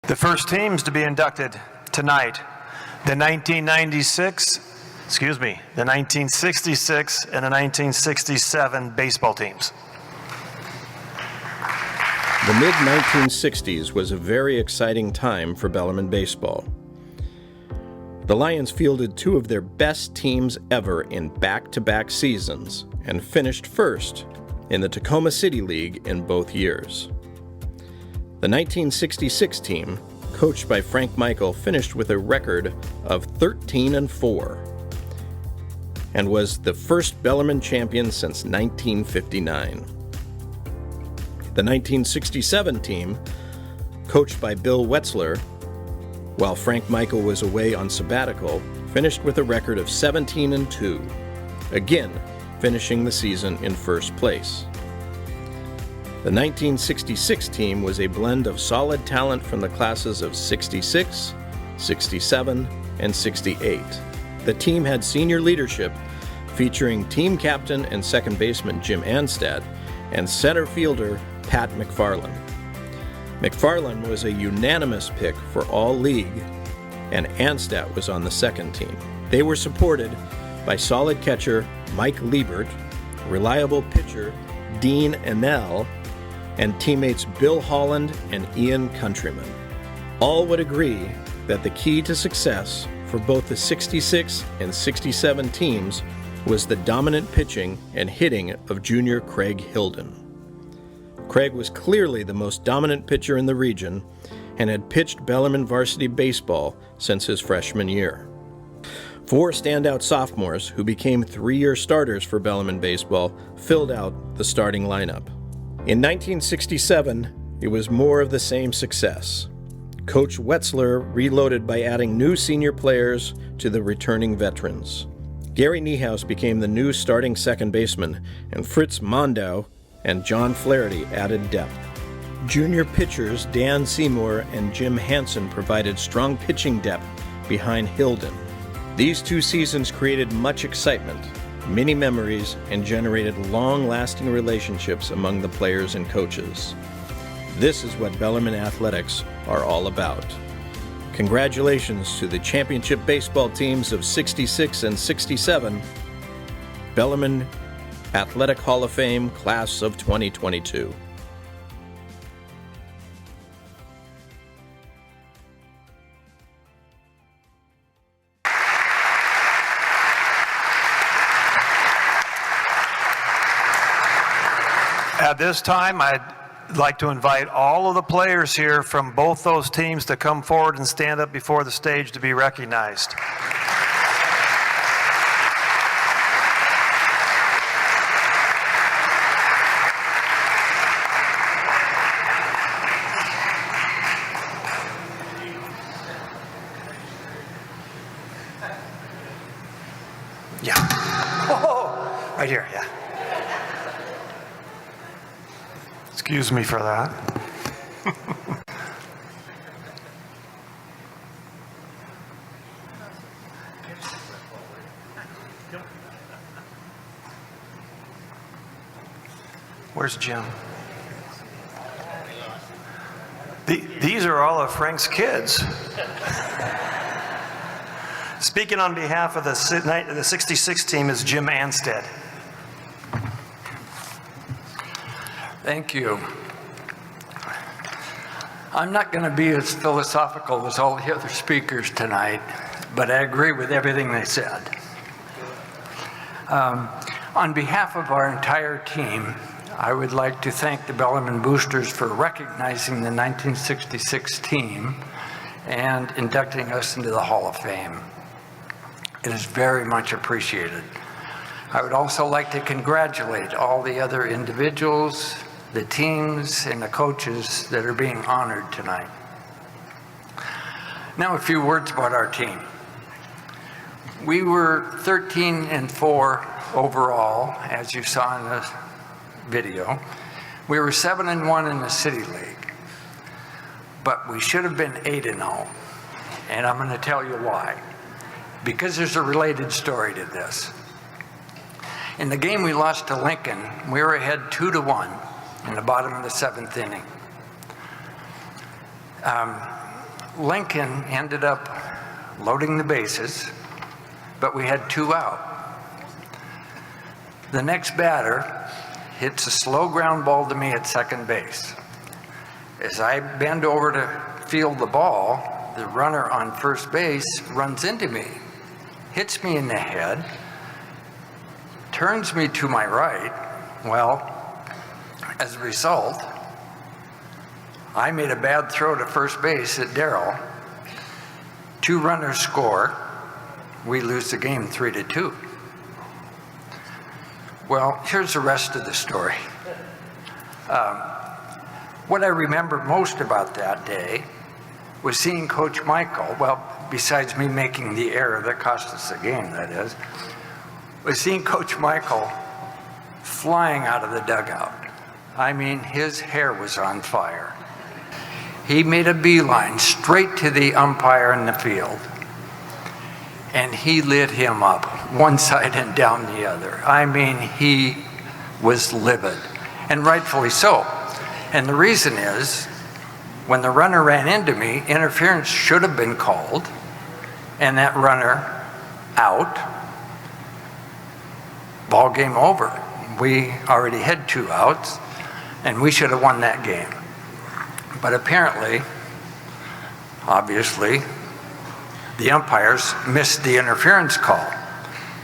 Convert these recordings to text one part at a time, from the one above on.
The first teams to be inducted tonight, the 1966 and the 1967 baseball teams. The mid-1960s was a very exciting time for Bellarmine baseball. The Lions fielded two of their best teams ever in back-to-back seasons and finished first in the Tacoma City League in both years. The 1966 team, coached by Frank Michael, finished with a record of 13-4 and was the first Bellarmine champion since 1959. The 1967 team, coached by Bill Wetzler, while Frank Michael was away on sabbatical, finished with a record of 17-2, again finishing the season in first place. The 1966 team was a blend of solid talent from the classes of 66, 67, and 68. The team had senior leadership featuring team captain and second baseman Jim Anstad and center fielder Pat McFarland. McFarland was a unanimous pick for all league, and Anstad was on the second team. They were supported by solid catcher Mike Liebert, reliable pitcher Dean Enell, and teammates Bill Holland and Ian Countryman. All would agree that the key to success for both the 66 and 67 teams was the dominant pitching and hitting of junior Craig Hilden. Craig was clearly the most dominant pitcher in the region and had pitched Bellarmine varsity baseball since his freshman year. Four standout sophomores who became three-year starters for Bellarmine baseball filled out the starting lineup. In 1967, it was more of the same success. Coach Wetzler reloaded by adding new senior players to the returning veterans. Gary Niehaus became the new starting second baseman, and Fritz Mondau and John Flaherty added depth. Junior pitchers Dan Seymour and Jim Hansen provided strong pitching depth behind Hilden. These two seasons created much excitement, many memories, and generated long-lasting relationships among the players and coaches. This is what Bellarmine athletics are all about. Congratulations to the championship baseball teams of 66 and 67, Bellarmine Athletic Hall of Fame Class of 2022. At this time, I'd like to invite all of the players here from both those teams to come forward and stand up before the stage to be recognized. Yeah. Oh, right here, yeah. Excuse me for that. Where's Jim? These are all of Frank's kids. Speaking on behalf of the 66 team is Jim Anstad. Thank you. I'm not going to be as philosophical as all the other speakers tonight, but I agree with everything they said. On behalf of our entire team, I would like to thank the Bellarmine Boosters for recognizing the 1966 team and inducting us into the Hall of Fame. It is very much appreciated. I would also like to congratulate all the other individuals, the teams, and the coaches that are being honored tonight. Now a few words about our team. We were 13-4 overall, as you saw in the video. We were 7-1 in the City League, but we should have been 8-0, and I'm going to tell you why. Because there's a related story to this. In the game we lost to Lincoln, we were ahead 2-1 in the bottom of the 7th inning. Lincoln ended up loading the bases, but we had 2 out. The next batter hits a slow ground ball to me at second base. As I bend over to field the ball, the runner on first base runs into me, hits me in the head, turns me to my right. Well, as a result, I made a bad throw to first base at Darrell. 2 runners score. We lose the game 3-2. Well, here's the rest of the story. What I remember most about that day was seeing Coach Michael, well, besides me making the error that cost us the game, that is, was seeing Coach Michael flying out of the dugout. I mean, his hair was on fire. He made a beeline straight to the umpire in the field, and he lit him up, one side and down the other. I mean, he was livid, and rightfully so. And the reason is, when the runner ran into me, interference should have been called, and that runner out, ball game over. We already had 2 outs, and we should have won that game. But apparently, obviously, the umpires missed the interference call.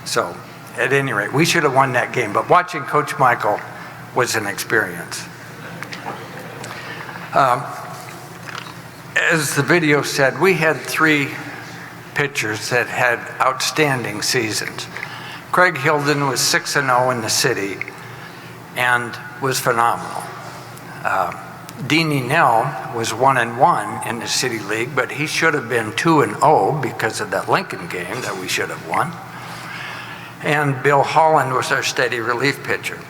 So, at any rate, we should have won that game. But watching Coach Michael was an experience. As the video said, we had 3 pitchers that had outstanding seasons. Craig Hilden was 6-0 in the city and was phenomenal. Deanie Nell was 1-1 in the city league, but he should have been 2-0 because of that Lincoln game that we should have won. And Bill Holland was our steady relief pitcher.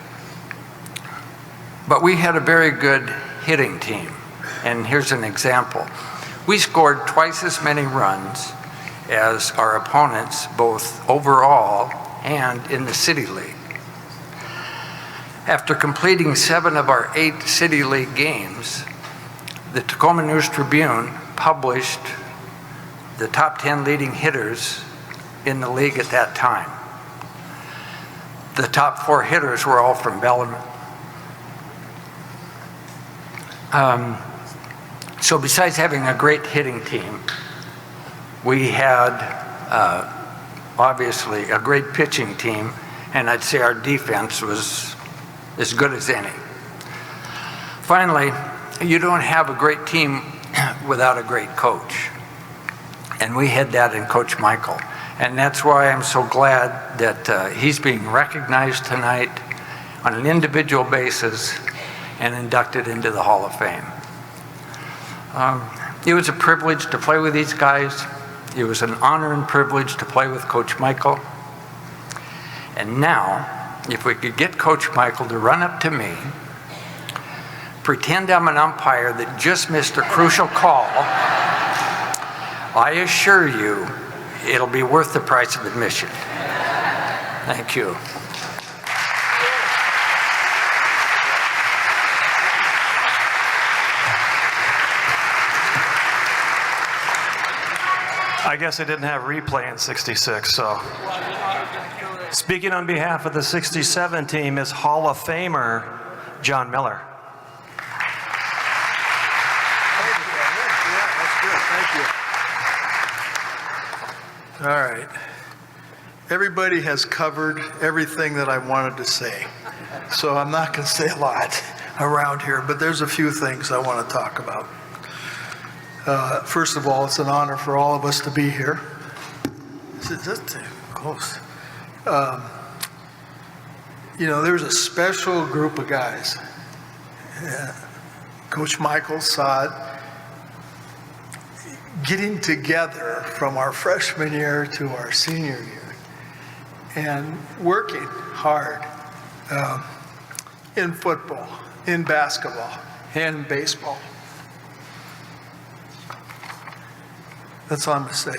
But we had a very good hitting team, and here's an example. We scored twice as many runs as our opponents, both overall and in the city league. After completing 7 of our 8 city league games, the Tacoma News-Tribune published the top 10 leading hitters in the league at that time. The top 4 hitters were all from Bellarmine. So besides having a great hitting team, we had obviously a great pitching team, and I'd say our defense was as good as any. Finally, you don't have a great team without a great coach. And we had that in Coach Michael. And that's why I'm so glad that he's being recognized tonight on an individual basis and inducted into the Hall of Fame. It was a privilege to play with these guys. It was an honor and privilege to play with Coach Michael. And now, if we could get Coach Michael to run up to me, pretend I'm an umpire that just missed a crucial call, I assure you, it'll be worth the price of admission. Thank you. I guess I didn't have replay in '66, so. Speaking on behalf of the '67 team is Hall of Famer John Miller. All right. Everybody has covered everything that I wanted to say. So I'm not going to say a lot around here, but there's a few things I want to talk about. First of all, it's an honor for all of us to be here. That's close. You know, there's a special group of guys. Coach Michael saw it, getting together from our freshman year to our senior year and working hard in football, in basketball, and in baseball. That's all I'm going to say.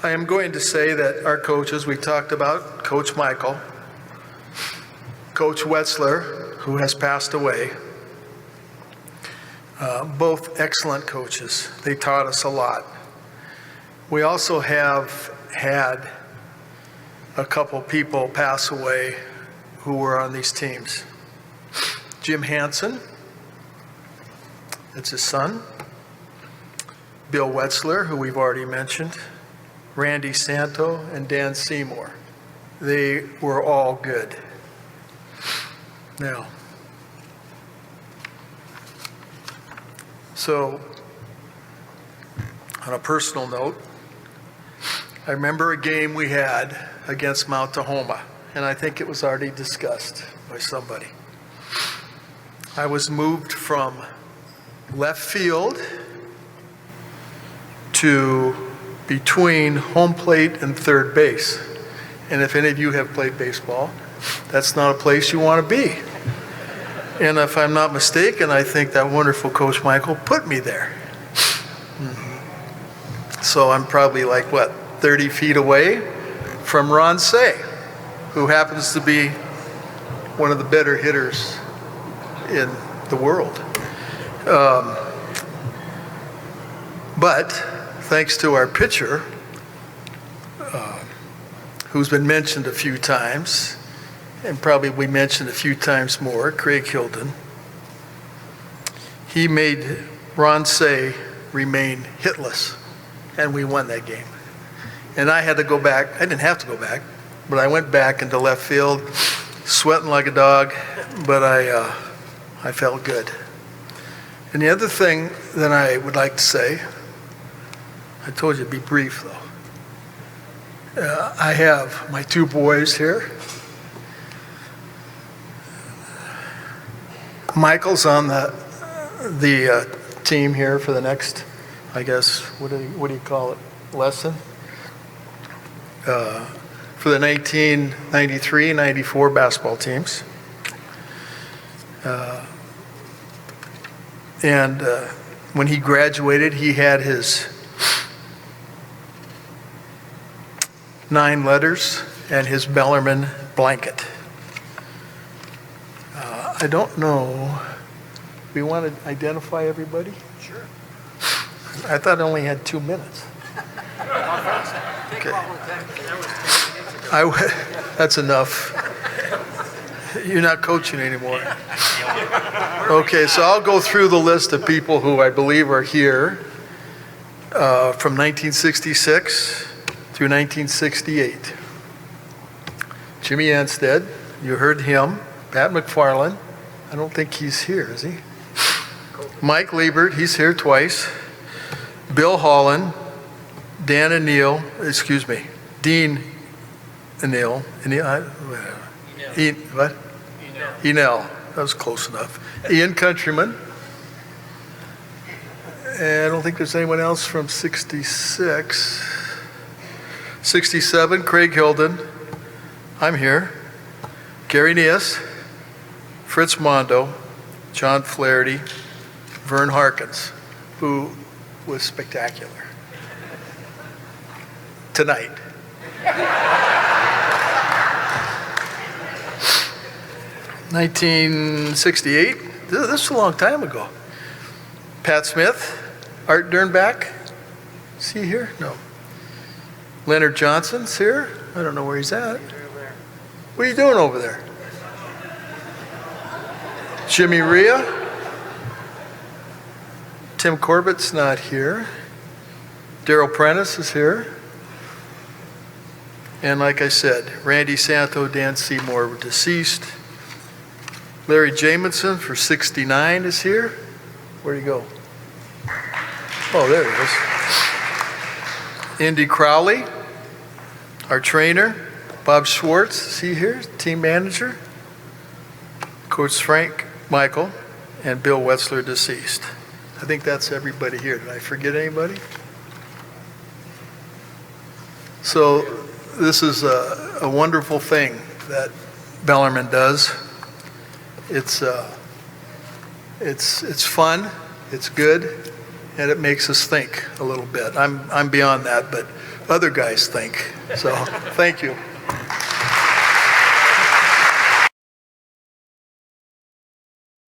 I am going to say that our coaches, we talked about Coach Michael, Coach Wetzler, who has passed away, both excellent coaches. They taught us a lot. We also have had a couple people pass away who were on these teams. Jim Hansen, that's his son. Bill Wetzler, who we've already mentioned. Randy Santo and Dan Seymour. They were all good. Now, so on a personal note, I remember a game we had against Mount Tahoma, and I think it was already discussed by somebody. I was moved from left field to between home plate and third base. And if any of you have played baseball, that's not a place you want to be. And if I'm not mistaken, I think that wonderful Coach Michael put me there. So I'm probably like, 30 feet away from Ron Say, who happens to be one of the better hitters in the world. But thanks to our pitcher, who's been mentioned a few times, and probably we mentioned a few times more, Craig Hilden, he made Ron Say remain hitless, and we won that game. And I had to go back. I didn't have to go back, but I went back into left field, sweating like a dog, but I felt good. And the other thing that I would like to say, I told you to be brief though. I have my two boys here. Michael's on the team here for the next, I guess, what do you call it, lesson? For the 1993-94 basketball teams. And when he graduated, he had his 9 letters and his Bellarmine blanket. I don't know. We want to identify everybody? Sure. I thought I only had 2 minutes. Okay. That's enough. You're not coaching anymore. Okay, so I'll go through the list of people who I believe are here from 1966 through 1968. Jimmy Anstead, you heard him. Pat McFarland, I don't think he's here, is he? Mike Liebert, he's here twice. Bill Holland, Dean Anil, what? Enel, that was close enough. Ian Countryman. And I don't think there's anyone else from 66. 67, Craig Hilden. I'm here. Gary Nias, Fritz Mondo, John Flaherty, Vern Harkins, who was spectacular tonight. 1968, this is a long time ago. Pat Smith, Art Dernbach, is he here? No. Leonard Johnson's here. I don't know where he's at. What are you doing over there? Jimmy Rhea. Tim Corbett's not here. Daryl Prentice is here. And like I said, Randy Santo, Dan Seymour were deceased. Larry Jamison for 69 is here. Where'd he go? Oh, there he is. Indy Crowley, our trainer. Bob Schwartz, is he here? Team manager. Coach Frank Michael and Bill Wetzler deceased. I think that's everybody here. Did I forget anybody? So this is a wonderful thing that Bellarmine does. It's fun, it's good, and it makes us think a little bit. I'm beyond that, but other guys think. So thank you.